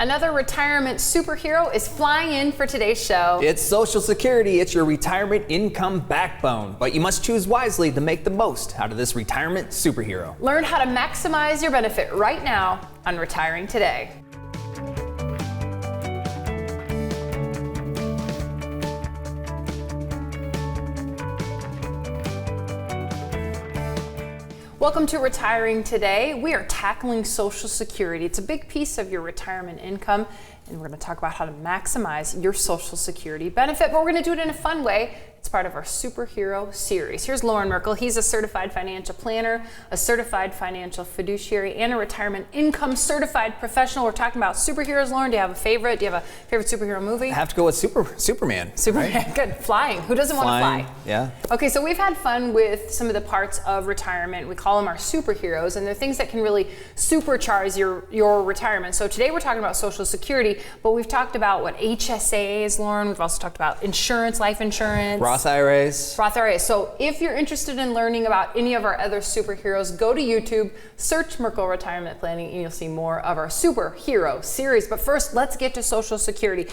Another retirement superhero is flying in for today's show. It's Social Security. It's your retirement income backbone. But you must choose wisely to make the most out of this retirement superhero. Learn how to maximize your benefit right now on Retiring Today. Welcome to Retiring Today. We are tackling Social Security. It's a big piece of your retirement income, and we're going to talk about how to maximize your Social Security benefit, but we're going to do it in a fun way. It's part of our superhero series. Here's Merkle. He's a certified financial planner, a certified financial fiduciary, and a retirement income certified professional. We're talking about superheroes. Lauren, do you have a favorite? Do you have a favorite superhero movie? I have to go with Superman. Superman, right? Good. Flying. Who doesn't want to fly? Yeah. Okay, so we've had fun with some of the parts of retirement. We call them our superheroes, and they're things that can really supercharge your retirement. So today we're talking about Social Security, but we've talked about what HSA is, Lauren. We've also talked about insurance, life insurance. Roth IRAs. Roth IRAs. So if you're interested in learning about any of our other superheroes, go to YouTube, search Merkle Retirement Planning, and you'll see more of our superhero series. But first, let's get to Social Security.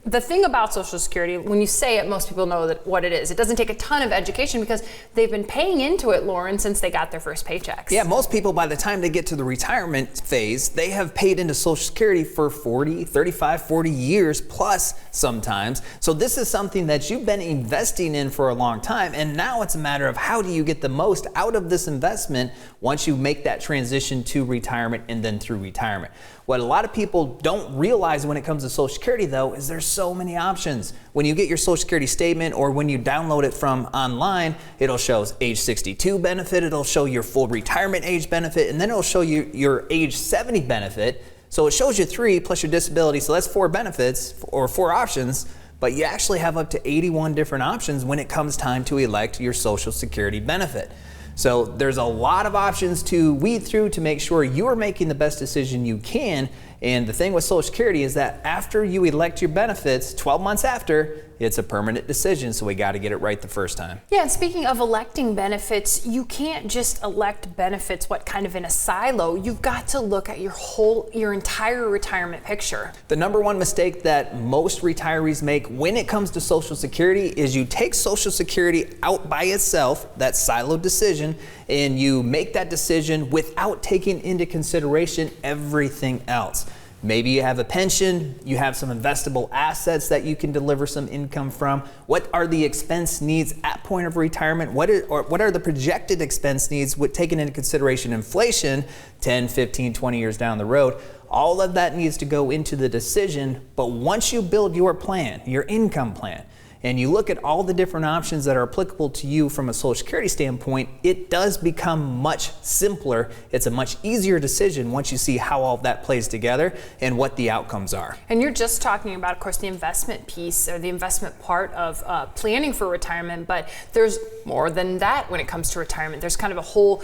The thing about Social Security, when you say it, most people know what it is. It doesn't take a ton of education because they've been paying into it, Lauren, since they got their first paychecks. Yeah, most people, by the time they get to the retirement phase, they have paid into Social Security for 40 years plus sometimes. So this is something that you've been investing in for a long time, and now it's a matter of how do you get the most out of this investment once you make that transition to retirement and then through retirement. What a lot of people don't realize when it comes to Social Security, though, is there's so many options. When you get your Social Security statement or when you download it from online, it'll show age 62 benefit, it'll show your full retirement age benefit, and then it'll show you your age 70 benefit. So it shows you 3 plus your disability, so that's 4 benefits or 4 options, but you actually have up to 81 different options when it comes time to elect your Social Security benefit. So there's a lot of options to weed through to make sure you're making the best decision you can. And the thing with Social Security is that after you elect your benefits, 12 months after, it's a permanent decision, so we got to get it right the first time. Yeah, and speaking of electing benefits, you can't just elect benefits kind of in a silo. You've got to look at your entire retirement picture. The number one mistake that most retirees make when it comes to Social Security is you take Social Security out by itself, that siloed decision, and you make that decision without taking into consideration everything else. Maybe you have a pension, you have some investable assets that you can deliver some income from. What are the expense needs at point of retirement? What are the projected expense needs with taking into consideration inflation 10, 15, 20 years down the road? All of that needs to go into the decision, but once you build your plan, your income plan, and you look at all the different options that are applicable to you from a Social Security standpoint, it does become much simpler. It's a much easier decision once you see how all of that plays together and what the outcomes are. And you're just talking about, of course, the investment piece or the investment part of planning for retirement, but there's more than that when it comes to retirement. There's kind of a whole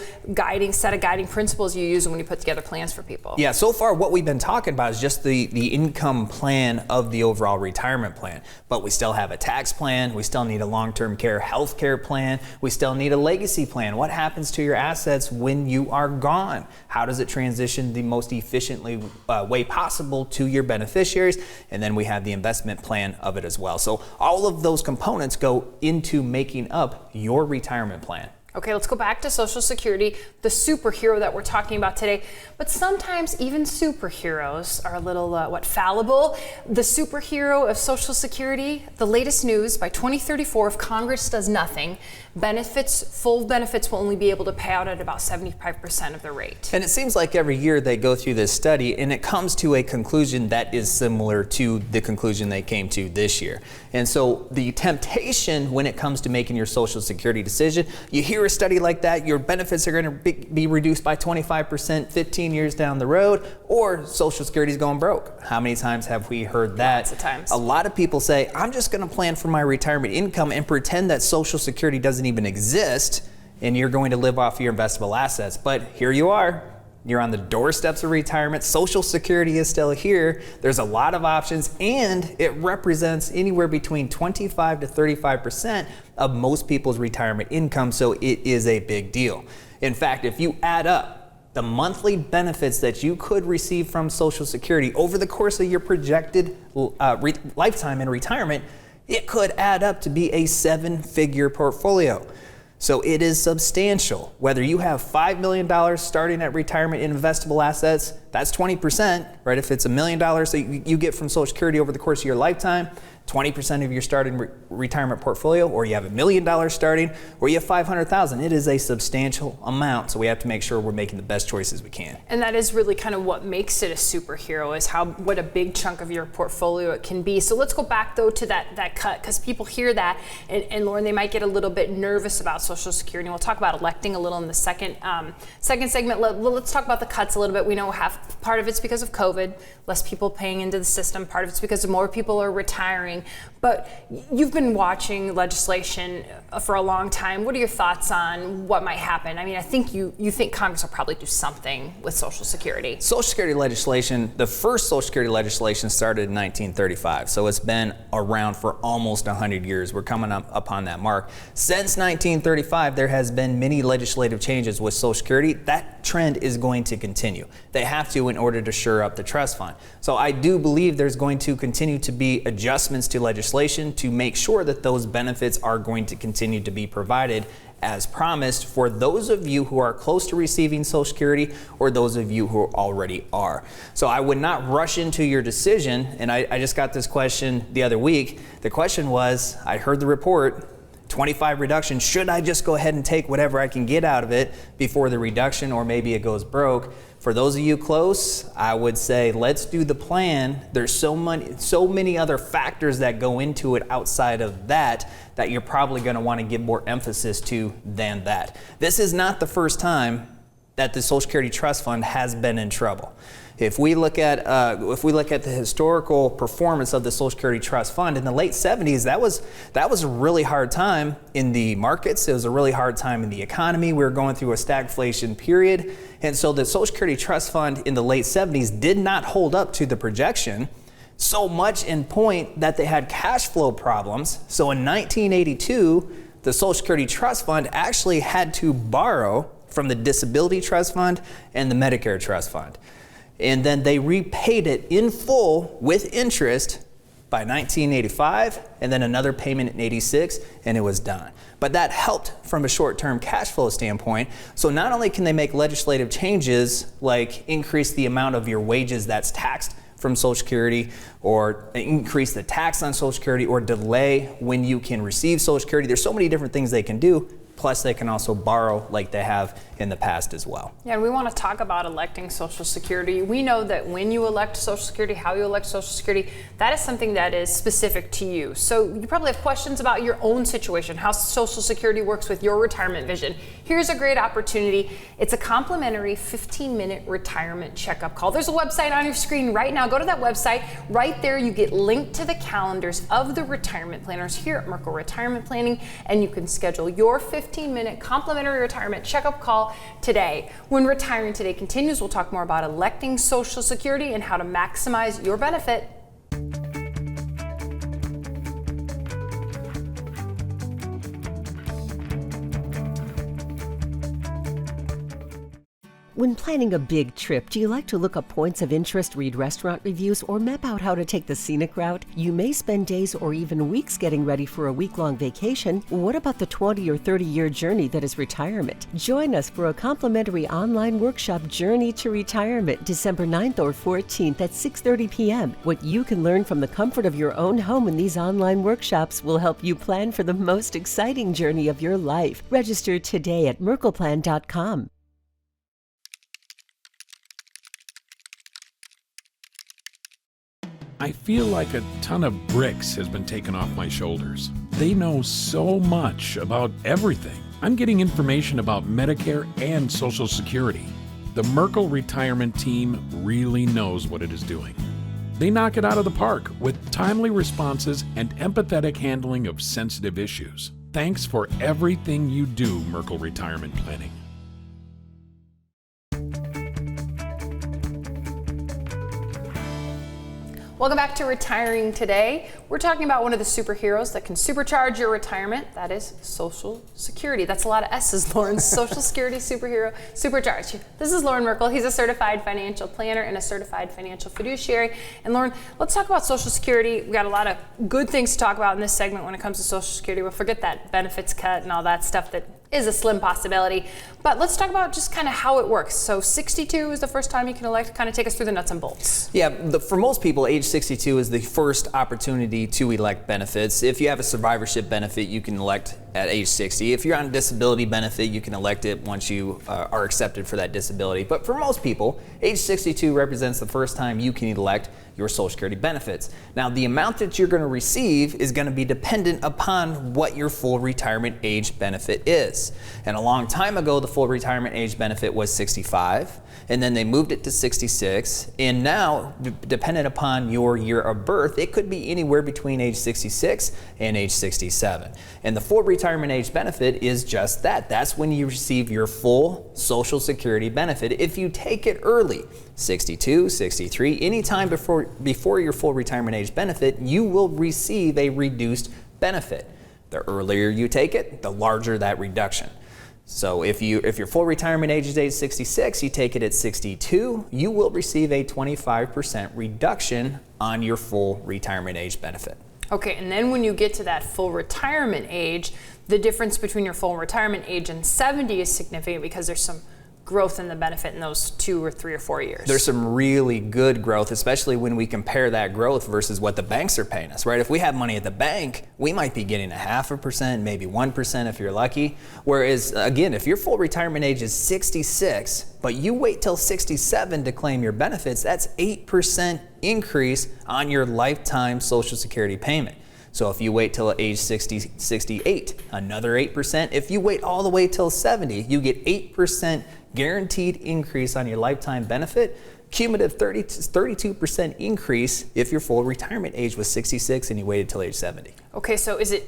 set of guiding principles you use when you put together plans for people. Yeah, so far what we've been talking about is just the income plan of the overall retirement plan, but we still have a tax plan, we still need a long-term care health care plan, we still need a legacy plan. What happens to your assets when you are gone? How does it transition the most efficiently way possible to your beneficiaries? And then we have the investment plan of it as well. So all of those components go into making up your retirement plan. Okay, let's go back to Social Security, the superhero that we're talking about today. But sometimes even superheroes are a little, fallible. The superhero of Social Security, the latest news, by 2034, if Congress does nothing, full benefits will only be able to pay out at about 75% of the rate. And it seems like every year they go through this study and it comes to a conclusion that is similar to the conclusion they came to this year. And so the temptation when it comes to making your Social Security decision, you hear a study like that, your benefits are going to be reduced by 25% 15 years down the road, or Social Security is going broke. How many times have we heard that? Lots of times. A lot of people say, I'm just going to plan for my retirement income and pretend that Social Security doesn't even exist, and you're going to live off your investable assets. But here you are. You're on the doorsteps of retirement. Social Security is still here. There's a lot of options, and it represents anywhere between 25 to 35% of most people's retirement income, so it is a big deal. In fact, if you add up the monthly benefits that you could receive from Social Security over the course of your projected lifetime in retirement, it could add up to be a 7-figure portfolio. So it is substantial. Whether you have $5 million starting at retirement in investable assets, that's 20%, right? If it's $1 million that you get from Social Security over the course of your lifetime, 20% of your starting retirement portfolio, or you have $1 million starting, or you have 500,000. It is a substantial amount, so we have to make sure we're making the best choices we can. And that is really kind of what makes it a superhero, is what a big chunk of your portfolio it can be. So let's go back though to that cut, because people hear that, and Lauren, they might get a little bit nervous about Social Security. And we'll talk about electing a little in the second segment. Let's talk about the cuts a little bit. We know part of it's because of COVID, less people paying into the system. Part of it's because more people are retiring. But you've been watching legislation for a long time. What are your thoughts on what might happen? I mean, I think you think Congress will probably do something with Social Security. Social Security legislation, the first Social Security legislation started in 1935. So it's been around for almost 100 years. We're coming up upon that mark. Since 1935, there has been many legislative changes with Social Security. That trend is going to continue. They have to in order to shore up the trust fund. So I do believe there's going to continue to be adjustments to legislation to make sure that those benefits are going to continue to be provided as promised for those of you who are close to receiving Social Security or those of you who already are. So I would not rush into your decision, and I just got this question the other week. The question was, I heard the report, 25 reduction, should I just go ahead and take whatever I can get out of it before the reduction, or maybe it goes broke? For those of you close, I would say let's do the plan. There's so many other factors that go into it outside of that you're probably going to want to give more emphasis to than that. This is not the first time that the Social Security Trust Fund has been in trouble. If we look at the historical performance of the Social Security Trust Fund in the late 70s, that was a really hard time in the markets. It was a really hard time in the economy. We were going through a stagflation period, and so the Social Security Trust Fund in the late 70s did not hold up to the projection. So much in point that they had cash flow problems. So in 1982, the Social Security Trust Fund actually had to borrow from the Disability Trust Fund and the Medicare Trust Fund. And then they repaid it in full with interest by 1985, and then another payment in 86, and it was done. But that helped from a short-term cash flow standpoint. So not only can they make legislative changes like increase the amount of your wages that's taxed from Social Security, or increase the tax on Social Security, or delay when you can receive Social Security. There's so many different things they can do. Plus, they can also borrow like they have in the past as well. Yeah, and we want to talk about electing Social Security. We know that when you elect Social Security, how you elect Social Security, that is something that is specific to you. So you probably have questions about your own situation, how Social Security works with your retirement vision. Here's a great opportunity. It's a complimentary 15-minute retirement checkup call. There's a website on your screen right now. Go to that website. Right there, you get linked to the calendars of the retirement planners here at Merkle Retirement Planning, and you can schedule your 15-minute complimentary retirement checkup call today. When Retiring Today continues, we'll talk more about electing Social Security and how to maximize your benefit. When planning a big trip, do you like to look up points of interest, read restaurant reviews, or map out how to take the scenic route? You may spend days or even weeks getting ready for a week-long vacation. What about the 20 or 30-year journey that is retirement? Join us for a complimentary online workshop, Journey to Retirement, December 9th or 14th at 6:30 p.m. What you can learn from the comfort of your own home in these online workshops will help you plan for the most exciting journey of your life. Register today at merkleplan.com. I feel like a ton of bricks has been taken off my shoulders. They know so much about everything. I'm getting information about Medicare and Social Security. The Merkle retirement team really knows what it is doing. They knock it out of the park with timely responses and empathetic handling of sensitive issues. Thanks for everything you do, Merkle Retirement Planning. Welcome back to Retiring Today. We're talking about one of the superheroes that can supercharge your retirement. That is Social Security. That's a lot of S's, Lauren. Social Security superhero, supercharge. This is Lauren Merkle. He's a certified financial planner and a certified financial fiduciary. And Lauren, let's talk about Social Security. We got a lot of good things to talk about in this segment when it comes to Social Security. We'll forget that benefits cut and all that stuff that is a slim possibility. But let's talk about just kind of how it works. So 62 is the first time you can elect. Kind of take us through the nuts and bolts. Yeah, for most people, age 62 is the first opportunity to elect benefits. If you have a survivorship benefit, you can elect at age 60. If you're on a disability benefit, you can elect it once you are accepted for that disability. But for most people, age 62 represents the first time you can elect your Social Security benefits. Now, the amount that you're going to receive is going to be dependent upon what your full retirement age benefit is. And a long time ago, the full retirement age benefit was 65, and then they moved it to 66. And now, dependent upon your year of birth, it could be anywhere between age 66 and age 67. And the full retirement age benefit is just that. That's when you receive your full Social Security benefit if you take it early. 62, 63, anytime before your full retirement age benefit, you will receive a reduced benefit. The earlier you take it, the larger that reduction. So if your full retirement age is age 66, you take it at 62, you will receive a 25% reduction on your full retirement age benefit. Okay, and then when you get to that full retirement age, the difference between your full retirement age and 70 is significant because there's some growth in the benefit in those 2 or 3 or 4 years. There's some really good growth, especially when we compare that growth versus what the banks are paying us, right? If we have money at the bank, we might be getting 0.5%, maybe 1% if you're lucky. Whereas, again, if your full retirement age is 66, but you wait till 67 to claim your benefits, that's 8% increase on your lifetime Social Security payment. So if you wait till age 68, another 8%. If you wait all the way till 70, you get 8% guaranteed increase on your lifetime benefit. Cumulative 32% increase if your full retirement age was 66 and you waited till age 70. Okay, so do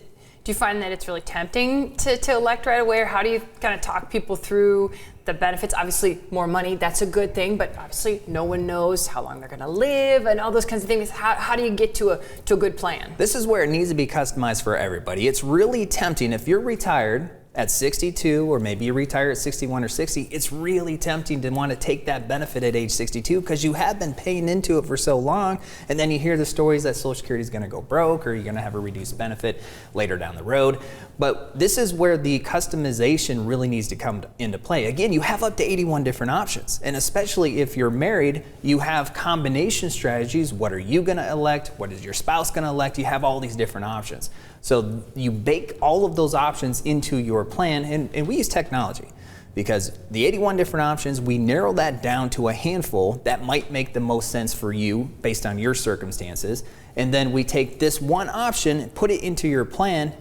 you find that it's really tempting to elect right away, or how do you kind of talk people through the benefits? Obviously, more money, that's a good thing, but obviously no one knows how long they're going to live and all those kinds of things. How do you get to a good plan? This is where it needs to be customized for everybody. It's really tempting if you're retired at 62, or maybe you retire at 61 or 60, it's really tempting to want to take that benefit at age 62 because you have been paying into it for so long, and then you hear the stories that Social Security is going to go broke or you're going to have a reduced benefit later down the road. But this is where the customization really needs to come into play. Again, you have up to 81 different options, and especially if you're married, you have combination strategies. What are you going to elect? What is your spouse going to elect? You have all these different options. So you bake all of those options into your plan, and we use technology because the 81 different options, we narrow that down to a handful that might make the most sense for you based on your circumstances. And then we take this one option, put it into your plan,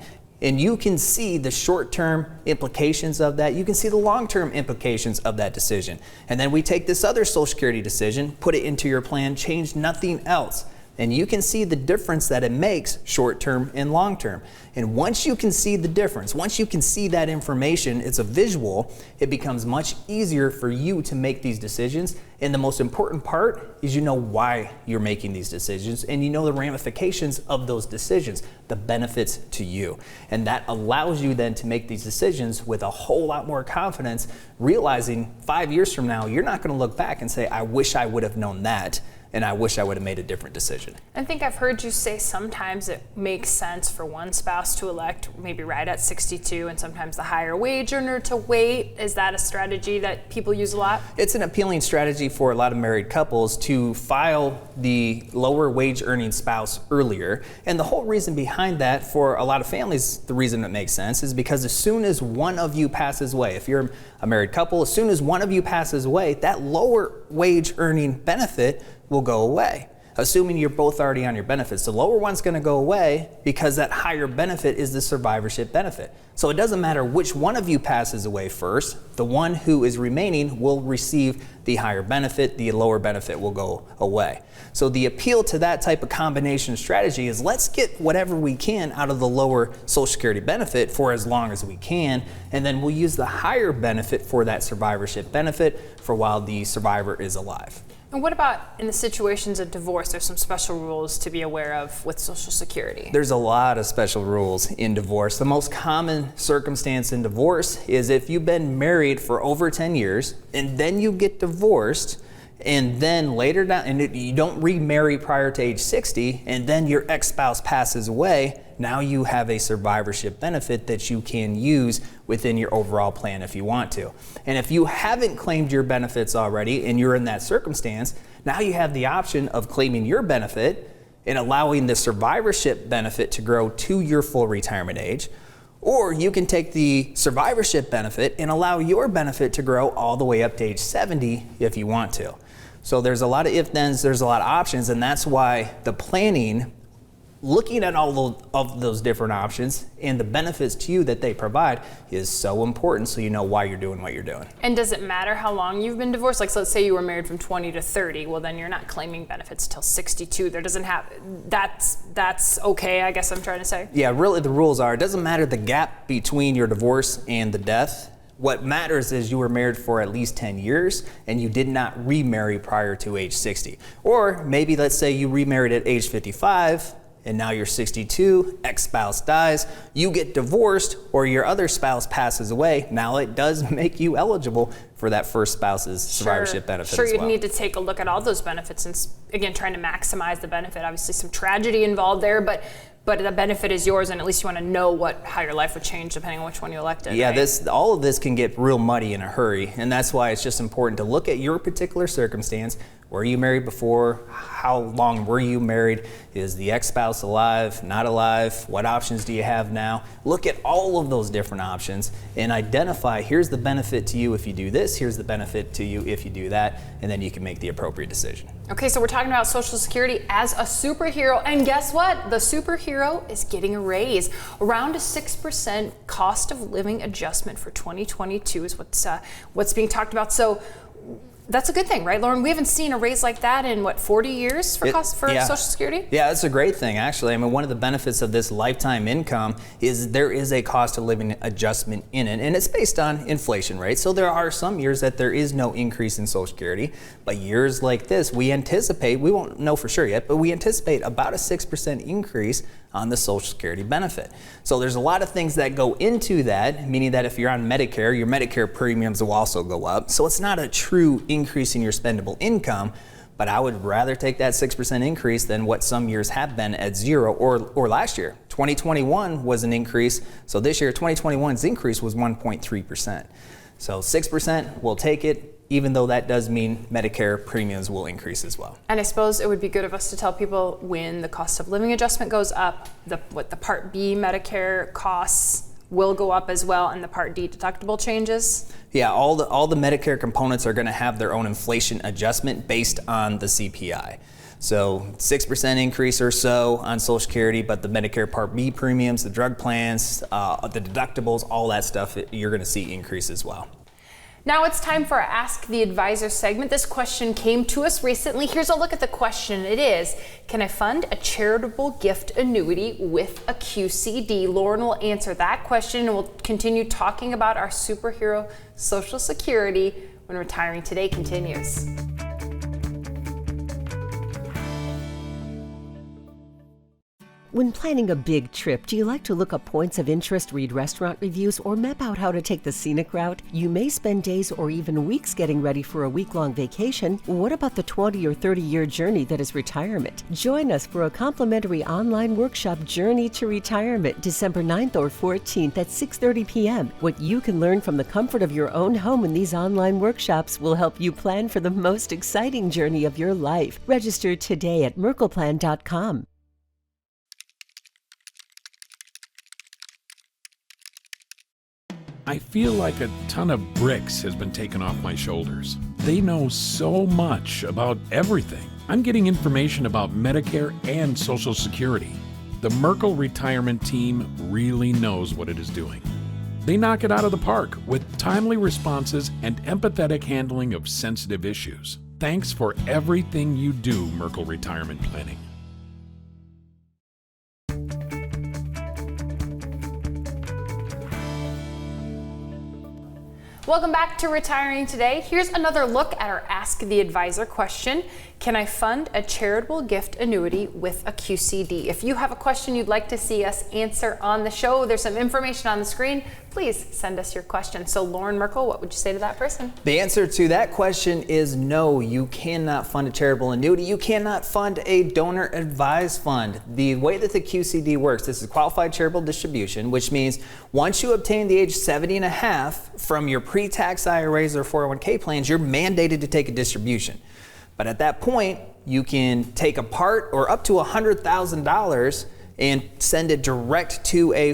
and you can see the short-term implications of that. You can see the long-term implications of that decision. And then we take this other Social Security decision, put it into your plan, change nothing else. And you can see the difference that it makes short-term and long-term. And once you can see the difference, once you can see that information, it's a visual, it becomes much easier for you to make these decisions. And the most important part is you know why you're making these decisions, and you know the ramifications of those decisions, the benefits to you. And that allows you then to make these decisions with a whole lot more confidence, realizing 5 years from now, you're not going to look back and say, I wish I would have known that, and I wish I would have made a different decision. I think I've heard you say sometimes it makes sense for one spouse to elect maybe right at 62, and sometimes the higher wage earner to wait. Is that a strategy that people use a lot? It's an appealing strategy for a lot of married couples to file the lower wage earning spouse earlier. And the whole reason behind that for a lot of families, the reason it makes sense is because as soon as one of you passes away, if you're a married couple, as soon as one of you passes away, that lower wage earning benefit will go away. Assuming you're both already on your benefits, the lower one's going to go away because that higher benefit is the survivorship benefit. So it doesn't matter which one of you passes away first, the one who is remaining will receive the higher benefit, the lower benefit will go away. So the appeal to that type of combination strategy is let's get whatever we can out of the lower Social Security benefit for as long as we can, and then we'll use the higher benefit for that survivorship benefit for while the survivor is alive. And what about in the situations of divorce? There's some special rules to be aware of with Social Security. There's a lot of special rules in divorce. The most common circumstance in divorce is if you've been married for over 10 years and then you get divorced, and then later down, and you don't remarry prior to age 60, and then your ex-spouse passes away, now you have a survivorship benefit that you can use within your overall plan if you want to. And if you haven't claimed your benefits already and you're in that circumstance, now you have the option of claiming your benefit and allowing the survivorship benefit to grow to your full retirement age. Or you can take the survivorship benefit and allow your benefit to grow all the way up to age 70 if you want to. So there's a lot of if-thens, there's a lot of options, and that's why the planning, looking at all of those different options and the benefits to you that they provide is so important, so you know why you're doing what you're doing. And does it matter how long you've been divorced? Like, so let's say you were married from 20 to 30. Well, then you're not claiming benefits till 62. There doesn't have, that's okay, I guess I'm trying to say. Yeah, really the rules are, it doesn't matter the gap between your divorce and the death. What matters is you were married for at least 10 years and you did not remarry prior to age 60. Or maybe let's say you remarried at age 55 and now you're 62, ex-spouse dies, you get divorced or your other spouse passes away. Now it does make you eligible for that first spouse's survivorship benefit as well. Sure, you'd need to take a look at all those benefits and again, trying to maximize the benefit. Obviously some tragedy involved there, but the benefit is yours, and at least you want to know how your life would change depending on which one you elected. Yeah, right? all of this can get real muddy in a hurry, and that's why it's just important to look at your particular circumstance. Were you married before? How long were you married? Is the ex-spouse alive, not alive? What options do you have now? Look at all of those different options and identify, here's the benefit to you if you do this, here's the benefit to you if you do that, and then you can make the appropriate decision. Okay, so we're talking about Social Security as a superhero, and guess what? The superhero is getting a raise. Around a 6% cost of living adjustment for 2022 is what's being talked about. So that's a good thing, right, Lauren? We haven't seen a raise like that in 40 years for Social Security? Yeah, that's a great thing, actually. I mean, one of the benefits of this lifetime income is there is a cost of living adjustment in it, and it's based on inflation rates. So there are some years that there is no increase in Social Security, but years like this, we won't know for sure yet, but we anticipate about a 6% increase on the Social Security benefit. So there's a lot of things that go into that, meaning that if you're on Medicare, your Medicare premiums will also go up. So it's not a true increase in your spendable income, but I would rather take that 6% increase than what some years have been at 0 or last year. 2021 was an increase. So this year, 2021's increase was 1.3%. So 6%, we'll take it, even though that does mean Medicare premiums will increase as well. And I suppose it would be good of us to tell people when the cost of living adjustment goes up, the Part B Medicare costs will go up as well, and the Part D deductible changes. Yeah, all the Medicare components are going to have their own inflation adjustment based on the CPI. So 6% increase or so on Social Security, but the Medicare Part B premiums, the drug plans, the deductibles, all that stuff, you're going to see increase as well. Now it's time for our Ask the Advisor segment. This question came to us recently. Here's a look at the question. It is, can I fund a charitable gift annuity with a QCD? Lauren will answer that question, and we'll continue talking about our superhero Social Security when Retiring Today continues. When planning a big trip, do you like to look up points of interest, read restaurant reviews, or map out how to take the scenic route? You may spend days or even weeks getting ready for a week-long vacation. What about the 20 or 30-year journey that is retirement? Join us for a complimentary online workshop, Journey to Retirement, December 9th or 14th at 6:30 p.m. What you can learn from the comfort of your own home in these online workshops will help you plan for the most exciting journey of your life. Register today at merkleplan.com. I feel like a ton of bricks has been taken off my shoulders. They know so much about everything. I'm getting information about Medicare and Social Security. The Merkle retirement team really knows what it is doing. They knock it out of the park with timely responses and empathetic handling of sensitive issues. Thanks for everything you do, Merkle Retirement Planning. Welcome back to Retiring Today. Here's another look at our Ask the Advisor question. Can I fund a charitable gift annuity with a QCD? If you have a question you'd like to see us answer on the show, there's some information on the screen. Please send us your question. So Lauren Merkle, what would you say to that person? The answer to that question is no, you cannot fund a charitable annuity. You cannot fund a donor advised fund. The way that the QCD works, this is qualified charitable distribution, which means once you obtain the age 70 and a half from your pre-tax IRAs or 401k plans, you're mandated to take a distribution. But at that point, you can take a part or up to $100,000 and send it direct to a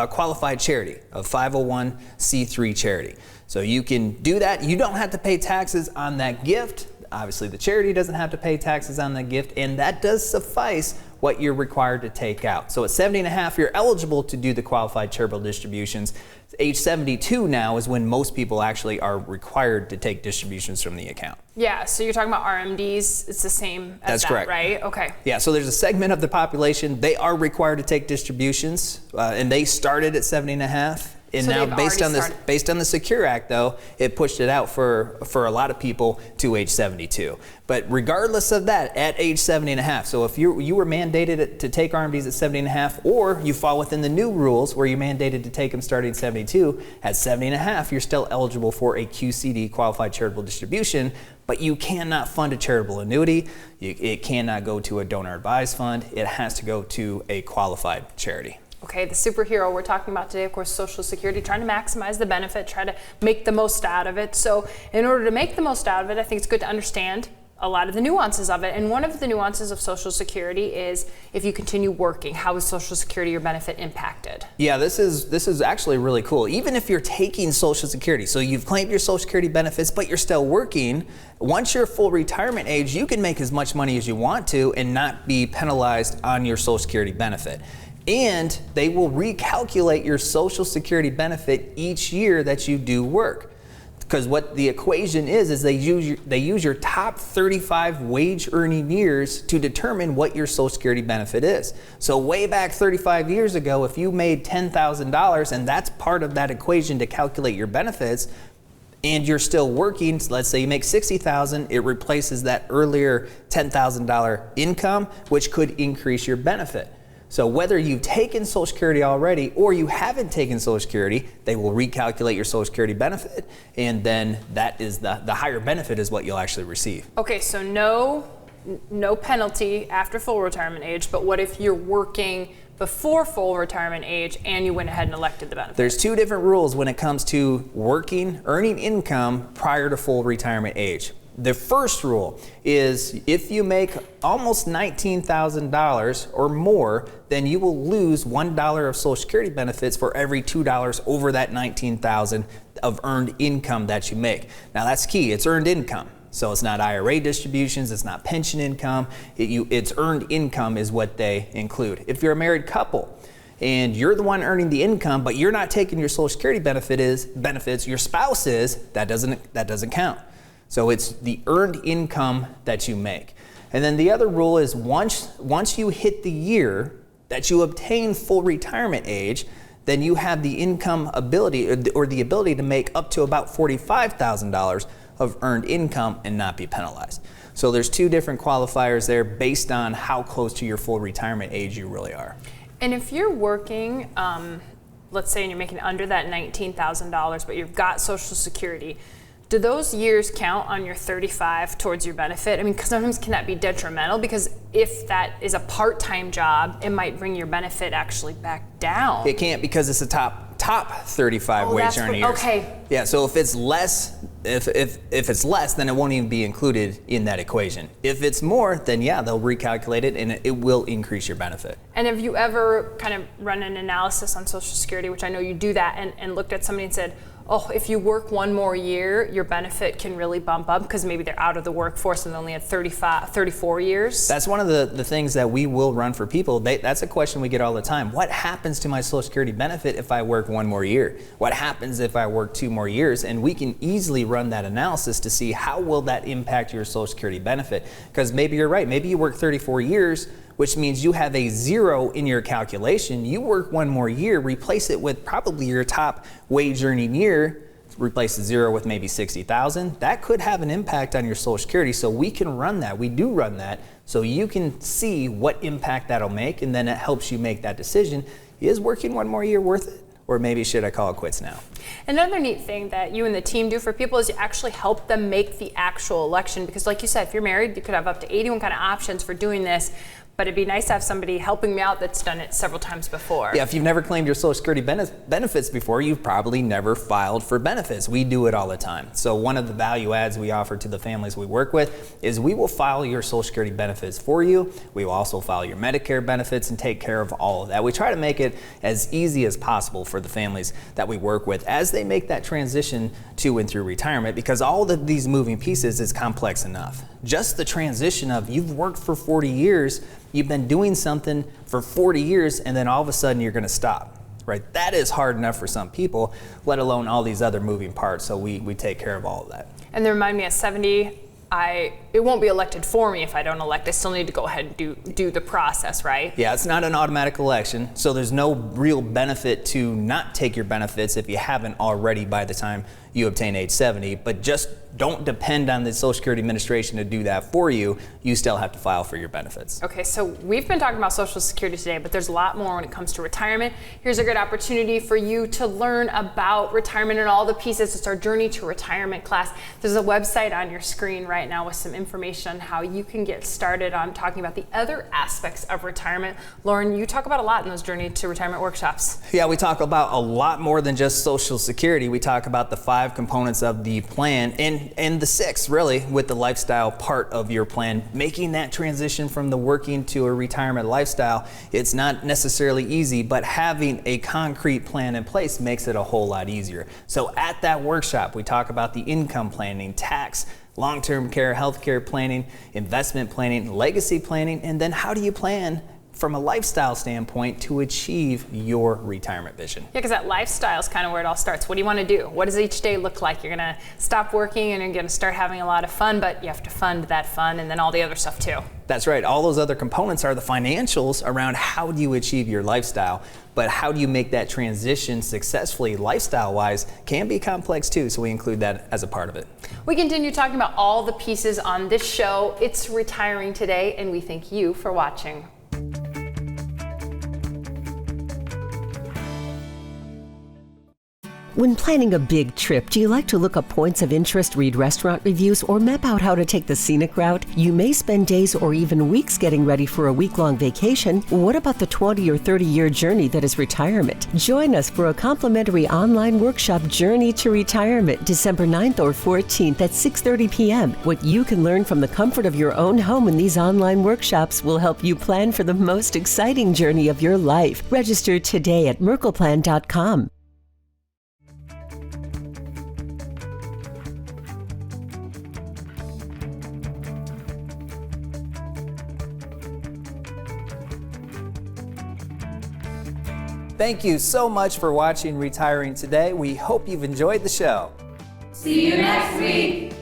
qualified charity, a 501c3 charity. So you can do that. You don't have to pay taxes on that gift. Obviously, the charity doesn't have to pay taxes on that gift, and that does suffice what you're required to take out. So at 70 and a half, you're eligible to do the qualified charitable distributions. Age 72 now is when most people actually are required to take distributions from the account. Yeah, so you're talking about RMDs. It's the same as That's that, correct. right? Okay. Yeah, so there's a segment of the population, they are required to take distributions, and they started at 70 and a half. And So now they've based already on the Secure Act, though, it pushed it out for a lot of people to age 72. But regardless of that, at age 70 and a half, so if you were mandated to take RMDs at 70 and a half, or you fall within the new rules where you're mandated to take them starting at 72, at 70 and a half, you're still eligible for a QCD, qualified charitable distribution, but you cannot fund a charitable annuity. It cannot go to a donor advised fund. It has to go to a qualified charity. Okay, the superhero we're talking about today, of course, Social Security, trying to maximize the benefit, try to make the most out of it. So in order to make the most out of it, I think it's good to understand a lot of the nuances of it. And one of the nuances of Social Security is if you continue working, how is Social Security, your benefit, impacted? Yeah, this is actually really cool. Even if you're taking Social Security, so you've claimed your Social Security benefits, but you're still working, once you're full retirement age, you can make as much money as you want to and not be penalized on your Social Security benefit. And they will recalculate your Social Security benefit each year that you do work. Because what the equation is they use your top 35 wage earning years to determine what your Social Security benefit is. So way back 35 years ago, if you made $10,000 and that's part of that equation to calculate your benefits, and you're still working, so let's say you make $60,000, it replaces that earlier $10,000 income, which could increase your benefit. So whether you've taken Social Security already or you haven't taken Social Security, they will recalculate your Social Security benefit, and then that is the higher benefit is what you'll actually receive. Okay, so no penalty after full retirement age, but what if you're working before full retirement age and you went ahead and elected the benefit? There's two different rules when it comes to earning income prior to full retirement age. The first rule is if you make almost $19,000 or more, then you will lose $1 of Social Security benefits for every $2 over that $19,000 of earned income that you make. Now that's key, it's earned income. So it's not IRA distributions, it's not pension income, it's earned income is what they include. If you're a married couple and you're the one earning the income, but you're not taking your Social Security benefits, your spouse is, that doesn't count. So it's the earned income that you make. And then the other rule is once you hit the year that you obtain full retirement age, then you have the income ability or the ability to make up to about $45,000 of earned income and not be penalized. So there's two different qualifiers there based on how close to your full retirement age you really are. And if you're working, let's say, and you're making under that $19,000, but you've got Social Security, do those years count on your 35 towards your benefit? I mean, sometimes can that be detrimental? Because if that is a part-time job, it might bring your benefit actually back down. It can't, because it's the top 35 wage earning years. Okay. Yeah, so if it's less, if it's less, then it won't even be included in that equation. If it's more, then yeah, they'll recalculate it and it will increase your benefit. And have you ever kind of run an analysis on Social Security, which I know you do that, and looked at somebody and said, oh, if you work one more year, your benefit can really bump up because maybe they're out of the workforce and they only had 34 years? That's one of the things that we will run for people. That's a question we get all the time. What happens to my Social Security benefit if I work one more year? What happens if I work 2 more years? And we can easily run that analysis to see how will that impact your Social Security benefit. Because maybe you're right. Maybe you work 34 years, which means you have a 0 in your calculation. You work 1 more year, replace it with probably your top wage earning year, replace the zero with maybe 60,000, that could have an impact on your Social Security. So we can run that. We do run that so you can see what impact that'll make, and then it helps you make that decision. Is working one more year worth it? Or maybe should I call it quits now? Another neat thing that you and the team do for people is you actually help them make the actual election, because like you said, if you're married, you could have up to 81 kind of options for doing this, but it'd be nice to have somebody helping me out that's done it several times before. Yeah, if you've never claimed your Social Security benefits before, you've probably never filed for benefits. We do it all the time. So one of the value adds we offer to the families we work with is we will file your Social Security benefits for you. We will also file your Medicare benefits and take care of all of that. We try to make it as easy as possible for the families that we work with as they make that transition to and through retirement, because all of these moving pieces is complex enough. Just the transition of you've worked for 40 years, you've been doing something for 40 years, and then all of a sudden you're going to stop, right? That is hard enough for some people, let alone all these other moving parts. So we take care of all of that. And they remind me at 70, it won't be elected for me if I don't elect. I still need to go ahead and do the process, right? Yeah, it's not an automatic election, so there's no real benefit to not take your benefits if you haven't already by the time you obtain age 70, but just don't depend on the Social Security Administration to do that for you. You still have to file for your benefits. Okay, so we've been talking about Social Security today, but there's a lot more when it comes to retirement. Here's a good opportunity for you to learn about retirement and all the pieces. It's our Journey to Retirement class. There's a website on your screen right now with some information on how you can get started on talking about the other aspects of retirement. Lauren, you talk about a lot in those Journey to Retirement workshops. Yeah, we talk about a lot more than just Social Security. We talk about the 5 components of the plan and the 6 really with the lifestyle part of your plan, making that transition from the working to a retirement lifestyle. It's not necessarily easy, but having a concrete plan in place makes it a whole lot easier. So at that workshop, we talk about the income planning, tax, long-term care, healthcare planning, investment planning, legacy planning, and then how do you plan from a lifestyle standpoint to achieve your retirement vision. Yeah, because that lifestyle is kind of where it all starts. What do you want to do? What does each day look like? You're going to stop working and you're going to start having a lot of fun, but you have to fund that fun and then all the other stuff too. That's right. All those other components are the financials around how do you achieve your lifestyle, but how do you make that transition successfully lifestyle-wise can be complex too, so we include that as a part of it. We continue talking about all the pieces on this show. It's Retiring Today, and we thank you for watching. When planning a big trip, do you like to look up points of interest, read restaurant reviews, or map out how to take the scenic route? You may spend days or even weeks getting ready for a week-long vacation. What about the 20 or 30-year journey that is retirement? Join us for a complimentary online workshop, Journey to Retirement, December 9th or 14th at 6:30 p.m. What you can learn from the comfort of your own home in these online workshops will help you plan for the most exciting journey of your life. Register today at merkleplan.com. Thank you so much for watching Retiring Today. We hope you've enjoyed the show. See you next week.